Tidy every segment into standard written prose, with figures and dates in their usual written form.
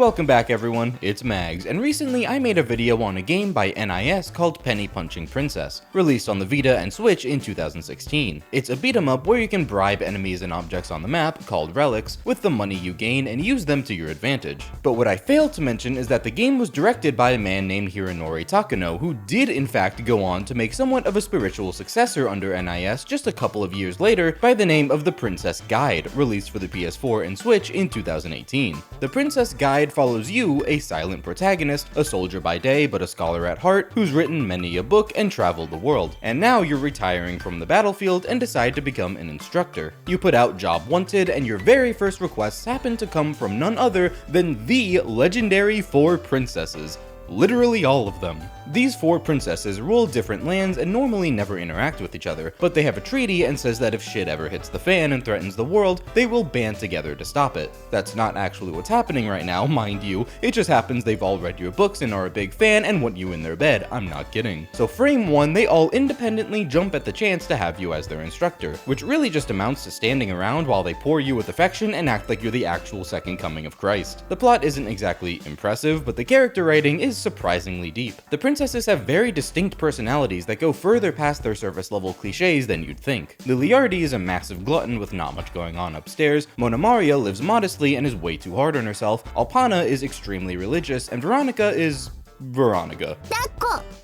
Welcome back everyone, it's Mags, and recently I made a video on a game by NIS called Penny Punching Princess, released on the Vita and Switch in 2016. It's a beat 'em up where you can bribe enemies and objects on the map, called relics, with the money you gain and use them to your advantage. But what I failed to mention is that the game was directed by a man named Hironori Takano, who did in fact go on to make somewhat of a spiritual successor under NIS just a couple of years later by the name of The Princess Guide, released for the PS4 and Switch in 2018. The Princess Guide follows you, a silent protagonist, a soldier by day but a scholar at heart, who's written many a book and traveled the world, and now you're retiring from the battlefield and decide to become an instructor. You put out Job Wanted, and your very first requests happen to come from none other than the legendary 4 princesses. Literally all of them. These 4 princesses rule different lands and normally never interact with each other, but they have a treaty and says that if shit ever hits the fan and threatens the world, they will band together to stop it. That's not actually what's happening right now, mind you, it just happens they've all read your books and are a big fan and want you in their bed, I'm not kidding. So frame 1, they all independently jump at the chance to have you as their instructor, which really just amounts to standing around while they pour you with affection and act like you're the actual second coming of Christ. The plot isn't exactly impressive, but the character writing is surprisingly deep. The princesses have very distinct personalities that go further past their surface level cliches than you'd think. Liliardi is a massive glutton with not much going on upstairs, Mona Maria lives modestly and is way too hard on herself, Alpana is extremely religious, and Veronica is Veronica.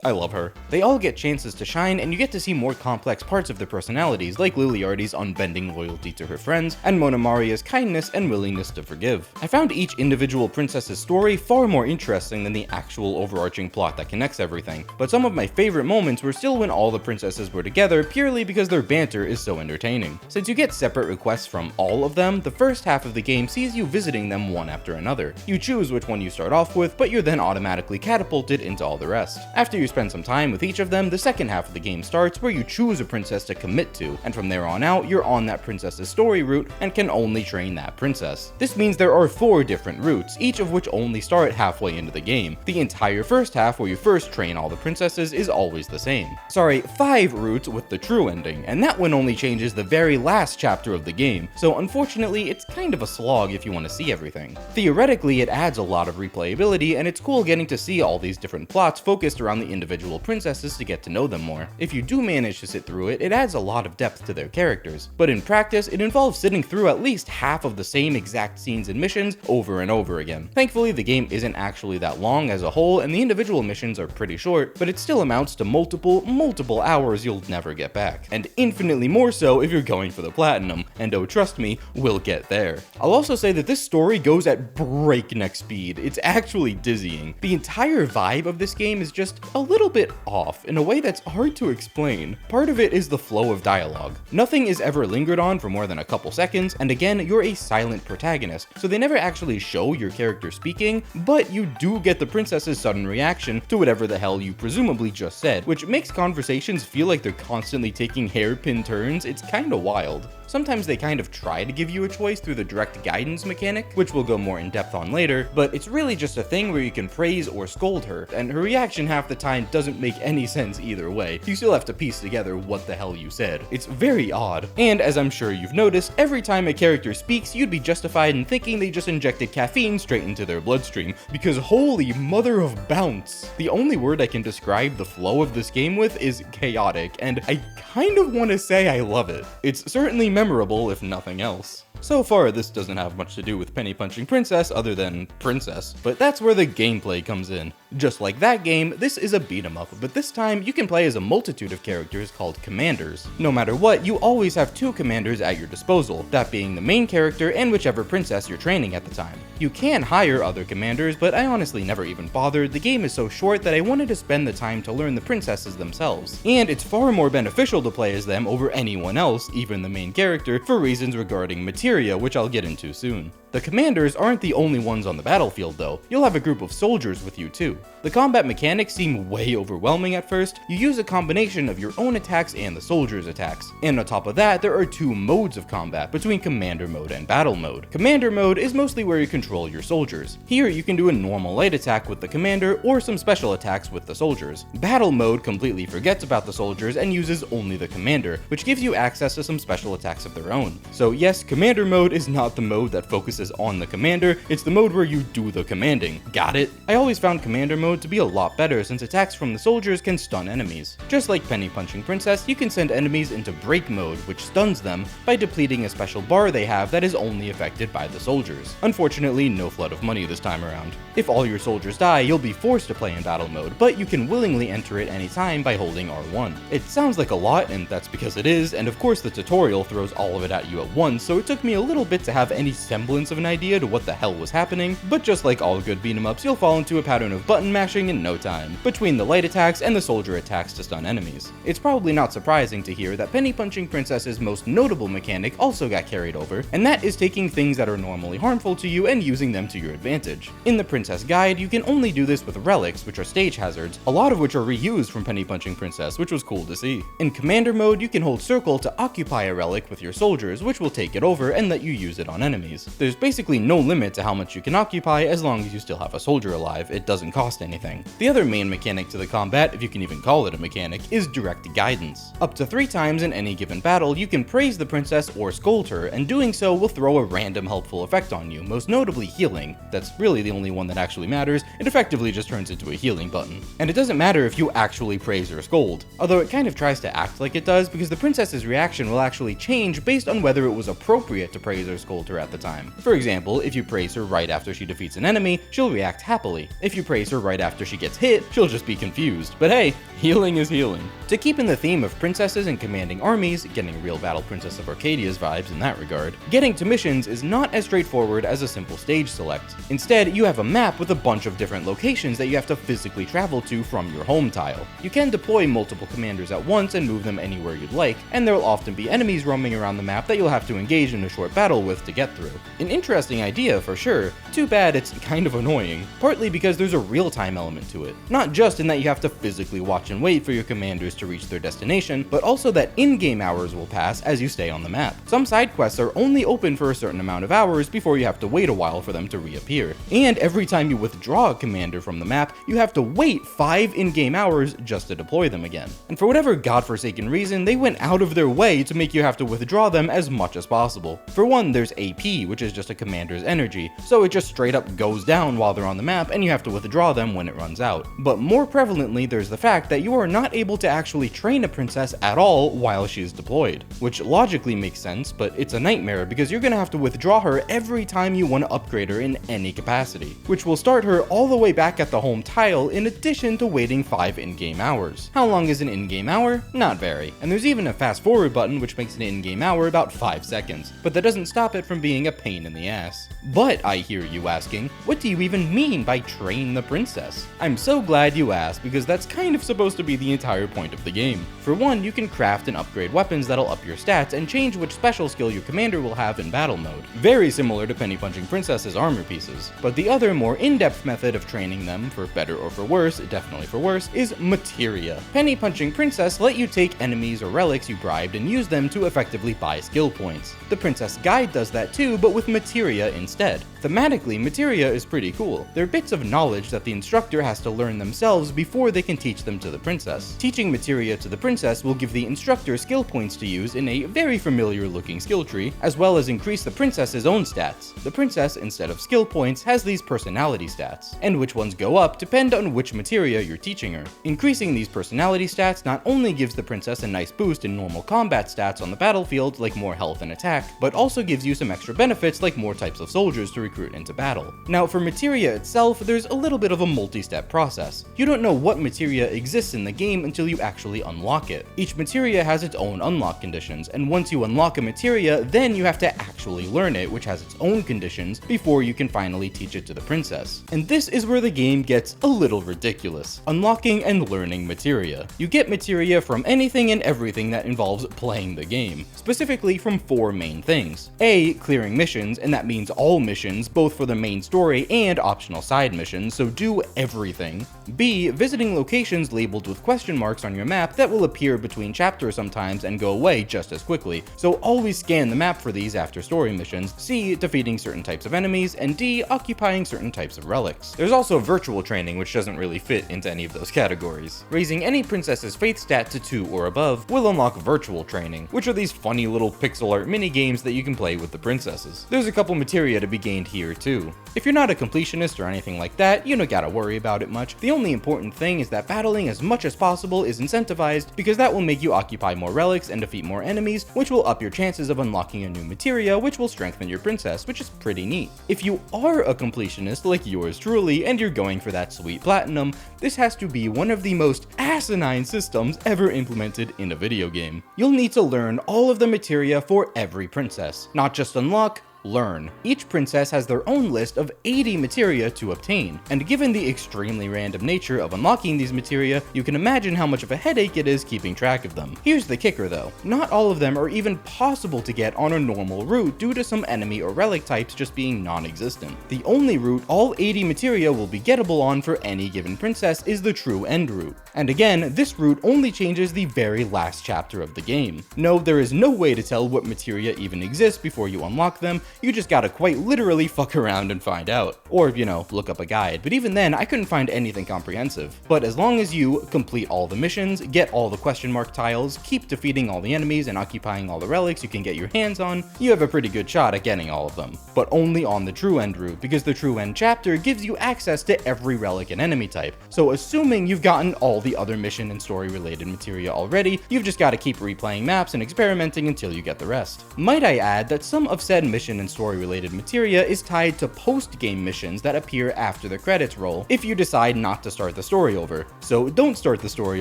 I love her. They all get chances to shine, and you get to see more complex parts of their personalities, like Liliardi's unbending loyalty to her friends, and Mona Maria's kindness and willingness to forgive. I found each individual princess's story far more interesting than the actual overarching plot that connects everything, but some of my favorite moments were still when all the princesses were together purely because their banter is so entertaining. Since you get separate requests from all of them, the first half of the game sees you visiting them one after another. You choose which one you start off with, but you're then automatically catapulted into all the rest. After you spend some time with each of them, the second half of the game starts where you choose a princess to commit to, and from there on out, you're on that princess's story route and can only train that princess. This means there are 4 different routes, each of which only start halfway into the game. The entire first half, where you first train all the princesses, is always the same. Sorry, 5 routes with the true ending, and that one only changes the very last chapter of the game, so unfortunately it's kind of a slog if you want to see everything. Theoretically, it adds a lot of replayability, and it's cool getting to see all these different plots focused around the individual princesses to get to know them more. If you do manage to sit through it, it adds a lot of depth to their characters, but in practice, it involves sitting through at least half of the same exact scenes and missions over and over again. Thankfully, the game isn't actually that long as a whole, and the individual missions are pretty short, but it still amounts to multiple hours you'll never get back, and infinitely more so if you're going for the platinum, and oh trust me, we'll get there. I'll also say that this story goes at breakneck speed. It's actually dizzying. The entire vibe of this game is just a little bit off in a way that's hard to explain. Part of it is the flow of dialogue. Nothing is ever lingered on for more than a couple seconds, and again, you're a silent protagonist, so they never actually show your character speaking, but you do get the princess's sudden reaction to whatever the hell you presumably just said, which makes conversations feel like they're constantly taking hairpin turns. It's kinda wild. Sometimes they kind of try to give you a choice through the direct guidance mechanic, which we'll go more in depth on later, but it's really just a thing where you can praise or scold her, and her reaction half the time doesn't make any sense either way. You still have to piece together what the hell you said. It's very odd. And as I'm sure you've noticed, every time a character speaks, you'd be justified in thinking they just injected caffeine straight into their bloodstream, because holy mother of bounce. The only word I can describe the flow of this game with is chaotic, and I kind of want to say I love it. It's certainly memorable if nothing else. So far, this doesn't have much to do with Penny Punching Princess other than Princess, but that's where the gameplay comes in. Just like that game, this is a beat 'em up, but this time you can play as a multitude of characters called commanders. No matter what, you always have 2 commanders at your disposal, that being the main character and whichever princess you're training at the time. You can hire other commanders, but I honestly never even bothered. The game is so short that I wanted to spend the time to learn the princesses themselves, and it's far more beneficial to play as them over anyone else, even the main character, for reasons regarding materia, which I'll get into soon. The commanders aren't the only ones on the battlefield though, you'll have a group of soldiers with you too. The combat mechanics seem way overwhelming at first. You use a combination of your own attacks and the soldiers' attacks, and on top of that, there are 2 modes of combat between commander mode and battle mode. Commander mode is mostly where you control your soldiers. Here you can do a normal light attack with the commander or some special attacks with the soldiers. Battle mode completely forgets about the soldiers and uses only the commander, which gives you access to some special attacks of their own. So yes, commander mode is not the mode that focuses princesses on the commander, it's the mode where you do the commanding. Got it? I always found commander mode to be a lot better since attacks from the soldiers can stun enemies. Just like penny punching princess, you can send enemies into break mode, which stuns them by depleting a special bar they have that is only affected by the soldiers. Unfortunately, no flood of money this time around. If all your soldiers die, you'll be forced to play in battle mode, but you can willingly enter it anytime by holding R1. It sounds like a lot, and that's because it is, and of course the tutorial throws all of it at you at once, so it took me a little bit to have any semblance of an idea to what the hell was happening, but just like all good beat-em-ups, you'll fall into a pattern of button mashing in no time, between the light attacks and the soldier attacks to stun enemies. It's probably not surprising to hear that penny punching princess's most notable mechanic also got carried over, and that is taking things that are normally harmful to you and using them to your advantage. In the Princess Guide, you can only do this with relics, which are stage hazards, a lot of which are reused from penny punching princess, which was cool to see. In commander mode, you can hold circle to occupy a relic with your soldiers, which will take it over and let you use it on enemies. There's basically no limit to how much you can occupy as long as you still have a soldier alive. It doesn't cost anything. The other main mechanic to the combat, if you can even call it a mechanic, is direct guidance. Up to 3 times in any given battle, you can praise the princess or scold her, and doing so will throw a random helpful effect on you, most notably healing. That's really the only one that actually matters. It effectively just turns into a healing button. And it doesn't matter if you actually praise or scold, although it kind of tries to act like it does because the princess's reaction will actually change based on whether it was appropriate to praise or scold her at the time. For example, if you praise her right after she defeats an enemy, she'll react happily. If you praise her right after she gets hit, she'll just be confused. But hey, healing is healing. To keep in the theme of princesses and commanding armies, getting real Battle Princess of Arcadia's vibes in that regard, getting to missions is not as straightforward as a simple stage select. Instead, you have a map with a bunch of different locations that you have to physically travel to from your home tile. You can deploy multiple commanders at once and move them anywhere you'd like, and there will often be enemies roaming around the map that you'll have to engage in a short battle with to get through. An interesting idea for sure, too bad it's kind of annoying, partly because there's a real-time element to it. Not just in that you have to physically watch and wait for your commanders to reach their destination, but also that in-game hours will pass as you stay on the map. Some side quests are only open for a certain amount of hours before you have to wait a while for them to reappear. And every time you withdraw a commander from the map, you have to wait 5 in-game hours just to deploy them again. And for whatever godforsaken reason, they went out of their way to make you have to withdraw them as much as possible. For one, there's AP, which is just a commander's energy, so it just straight up goes down while they're on the map and you have to withdraw them when it runs out. But more prevalently, there's the fact that you are not able to actually train a princess at all while she is deployed, which logically makes sense, but it's a nightmare because you're gonna have to withdraw her every time you want to upgrade her in any capacity, which will start her all the way back at the home tile in addition to waiting 5 in-game hours. How long is an in-game hour? Not very, and there's even a fast forward button which makes an in-game hour about 5 seconds, but that doesn't stop it from being a pain in the ass. But I hear you asking, what do you even mean by train the princess? I'm so glad you asked because that's kind of supposed to be the entire point of the game. For one, you can craft and upgrade weapons that'll up your stats and change which special skill your commander will have in battle mode, very similar to penny punching princess's armor pieces. But the other more in-depth method of training them, for better or for worse, definitely for worse, is materia. Penny punching princess let you take enemies or relics you bribed and use them to effectively buy skill points. The Princess Guide does that too, but with materia instead. Thematically, materia is pretty cool. They're bits of knowledge that the instructor has to learn themselves before they can teach them to the princess. Teaching materia to the princess will give the instructor skill points to use in a very familiar looking skill tree, as well as increase the princess's own stats. The princess, instead of skill points, has these personality stats, and which ones go up depend on which materia you're teaching her. Increasing these personality stats not only gives the princess a nice boost in normal combat stats on the battlefield, like more health and attack, but also gives you some extra benefits like more types of soldiers to recruit into battle. Now, for materia itself, there's a little bit of a multi-step process. You don't know what materia exists in the game until you actually unlock it. Each materia has its own unlock conditions, and once you unlock a materia, then you have to actually learn it, which has its own conditions, before you can finally teach it to the princess. And this is where the game gets a little ridiculous. Unlocking and learning materia. You get materia from anything and everything that involves playing the game, specifically from 4 main things. A, clearing missions, and that means all missions, both for the main story and optional side missions, so do everything. B, visiting locations labeled with question marks on your map that will appear between chapters sometimes and go away just as quickly, so always scan the map for these after story missions. C, defeating certain types of enemies, and D, occupying certain types of relics. There's also virtual training, which doesn't really fit into any of those categories. Raising any princess's faith stat to 2 or above will unlock virtual training, which are these funny little pixel art mini games that you can play with the princesses. There's a couple materia materia to be gained here too. If you're not a completionist or anything like that, you don't gotta worry about it much. The only important thing is that battling as much as possible is incentivized, because that will make you occupy more relics and defeat more enemies, which will up your chances of unlocking a new materia, which will strengthen your princess, which is pretty neat. If you are a completionist like yours truly, and you're going for that sweet platinum, this has to be one of the most asinine systems ever implemented in a video game. You'll need to learn all of the materia for every princess, not just unlock, learn. Each princess has their own list of 80 materia to obtain, and given the extremely random nature of unlocking these materia, you can imagine how much of a headache it is keeping track of them. Here's the kicker though, not all of them are even possible to get on a normal route due to some enemy or relic types just being non-existent. The only route all 80 materia will be gettable on for any given princess is the true end route. And again, this route only changes the very last chapter of the game. No, there is no way to tell what materia even exist before you unlock them. You just gotta quite literally fuck around and find out. Or, you know, look up a guide. But even then, I couldn't find anything comprehensive. But as long as you complete all the missions, get all the question mark tiles, keep defeating all the enemies and occupying all the relics you can get your hands on, you have a pretty good shot at getting all of them. But only on the true end route, because the true end chapter gives you access to every relic and enemy type. So assuming you've gotten all the other mission and story related materia already, you've just gotta keep replaying maps and experimenting until you get the rest. Might I add that some of said mission and story related materia is tied to post-game missions that appear after the credits roll if you decide not to start the story over. So don't start the story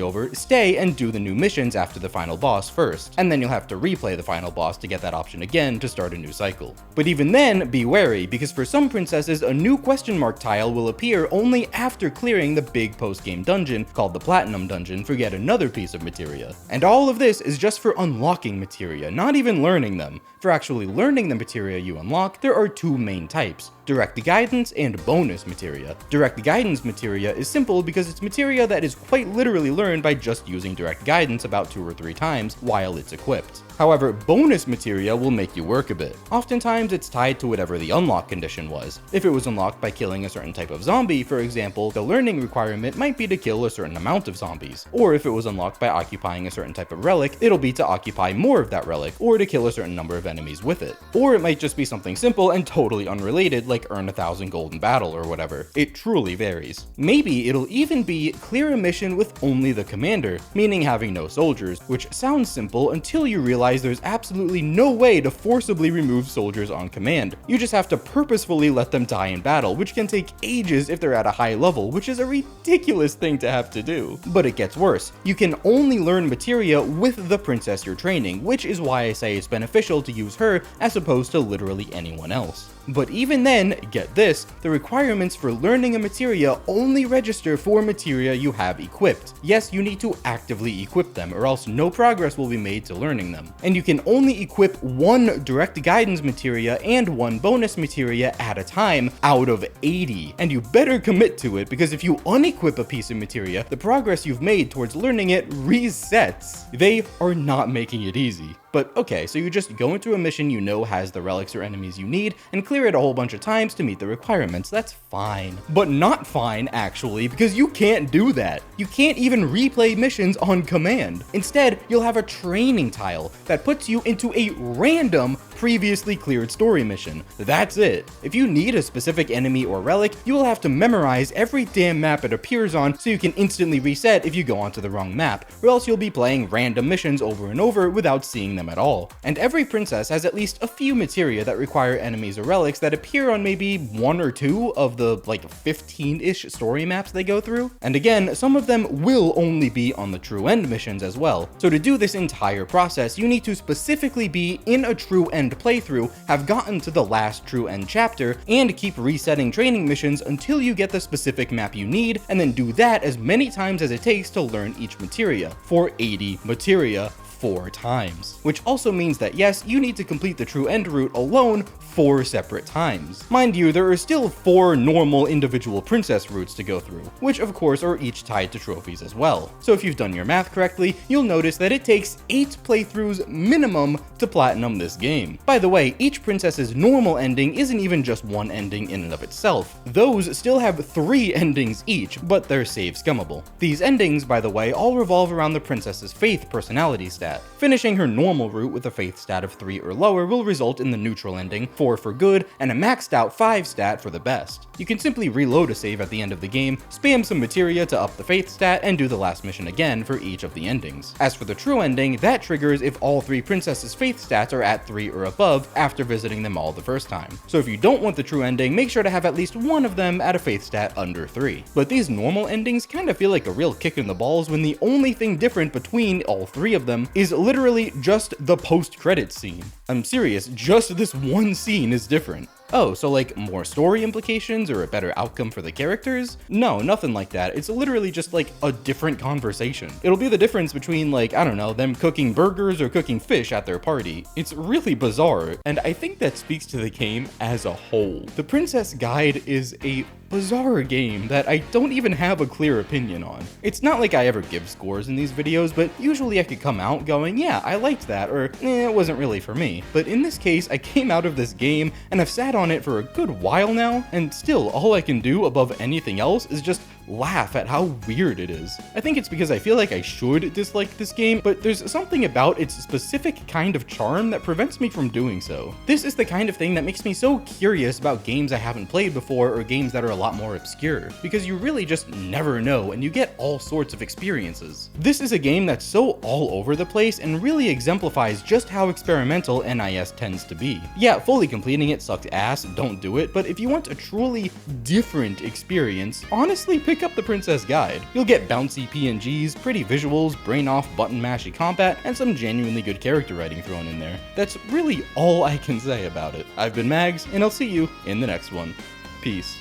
over, stay and do the new missions after the final boss first, and then you'll have to replay the final boss to get that option again to start a new cycle. But even then, be wary, because for some princesses a new question mark tile will appear only after clearing the big post-game dungeon called the Platinum Dungeon for yet another piece of materia. And all of this is just for unlocking materia, not even learning them. For actually learning the materia you unlock, there are two main types: direct guidance and bonus materia. Direct guidance materia is simple because it's materia that is quite literally learned by just using direct guidance about 2 or 3 times while it's equipped. However, bonus materia will make you work a bit. Oftentimes it's tied to whatever the unlock condition was. If it was unlocked by killing a certain type of zombie, for example, the learning requirement might be to kill a certain amount of zombies. Or if it was unlocked by occupying a certain type of relic, it'll be to occupy more of that relic, or to kill a certain number of enemies with it. Or it might just be something simple and totally unrelated, like earn 1,000 gold in battle or whatever. It truly varies. Maybe it'll even be clear a mission with only the commander, meaning having no soldiers, which sounds simple until you realize there's absolutely no way to forcibly remove soldiers on command. You just have to purposefully let them die in battle, which can take ages if they're at a high level, which is a ridiculous thing to have to do. But it gets worse. You can only learn materia with the princess you're training, which is why I say it's beneficial to use her as opposed to literally anyone else. But even then, get this, the requirements for learning a materia only register for materia you have equipped. Yes, you need to actively equip them, or else no progress will be made to learning them. And you can only equip 1 direct guidance materia and 1 bonus materia at a time out of 80. And you better commit to it, because if you unequip a piece of materia, the progress you've made towards learning it resets. They are not making it easy. But okay, so you just go into a mission you know has the relics or enemies you need and clear it a whole bunch of times to meet the requirements. That's fine. But not fine, actually, because you can't do that. You can't even replay missions on command. Instead, you'll have a training tile that puts you into a random previously cleared story mission. That's it. If you need a specific enemy or relic, you will have to memorize every damn map it appears on so you can instantly reset if you go onto the wrong map, or else you'll be playing random missions over and over without seeing them at all. And every princess has at least a few materia that require enemies or relics that appear on maybe 1 or 2 of the like 15-ish story maps they go through. And again, some of them will only be on the true end missions as well. So to do this entire process, you need to specifically be in a true end playthrough, have gotten to the last true end chapter, and keep resetting training missions until you get the specific map you need, and then do that as many times as it takes to learn each materia, for 80 materia 4 times. Which also means that yes, you need to complete the true end route alone 4 separate times. Mind you, there are still 4 normal individual princess routes to go through, which of course are each tied to trophies as well. So if you've done your math correctly, you'll notice that it takes 8 playthroughs minimum to platinum this game. By the way, each princess's normal ending isn't even just one ending in and of itself. Those still have 3 endings each, but they're save scummable. These endings, by the way, all revolve around the princess's faith personality stat. stat. Finishing her normal route with a faith stat of 3 or lower will result in the neutral ending, 4 for good, and a maxed out 5 stat for the best. You can simply reload a save at the end of the game, spam some materia to up the faith stat, and do the last mission again for each of the endings. As for the true ending, that triggers if all 3 princesses' faith stats are at 3 or above after visiting them all the first time. So if you don't want the true ending, make sure to have at least one of them at a faith stat under 3. But these normal endings kind of feel like a real kick in the balls when the only thing different between all 3 of them is literally just the post-credits scene. I'm serious, just this one scene is different. Oh, so like more story implications or a better outcome for the characters? No, nothing like that. It's literally just like a different conversation. It'll be the difference between like, I don't know, them cooking burgers or cooking fish at their party. It's really bizarre, and I think that speaks to the game as a whole. The Princess Guide is a bizarre game that I don't even have a clear opinion on. It's not like I ever give scores in these videos, but usually I could come out going, yeah, I liked that, or it wasn't really for me. But in this case, I came out of this game and I've sat on it for a good while now, and still all I can do above anything else is just laugh at how weird it is. I think it's because I feel like I should dislike this game, but there's something about its specific kind of charm that prevents me from doing so. This is the kind of thing that makes me so curious about games I haven't played before or games that are a lot more obscure, because you really just never know and you get all sorts of experiences. This is a game that's so all over the place and really exemplifies just how experimental NIS tends to be. Yeah, fully completing it sucked ass, don't do it, but if you want a truly different experience, honestly pick up the Princess Guide. You'll get bouncy PNGs, pretty visuals, brain-off button-mashy combat, and some genuinely good character writing thrown in there. That's really all I can say about it. I've been Mags, and I'll see you in the next one. Peace.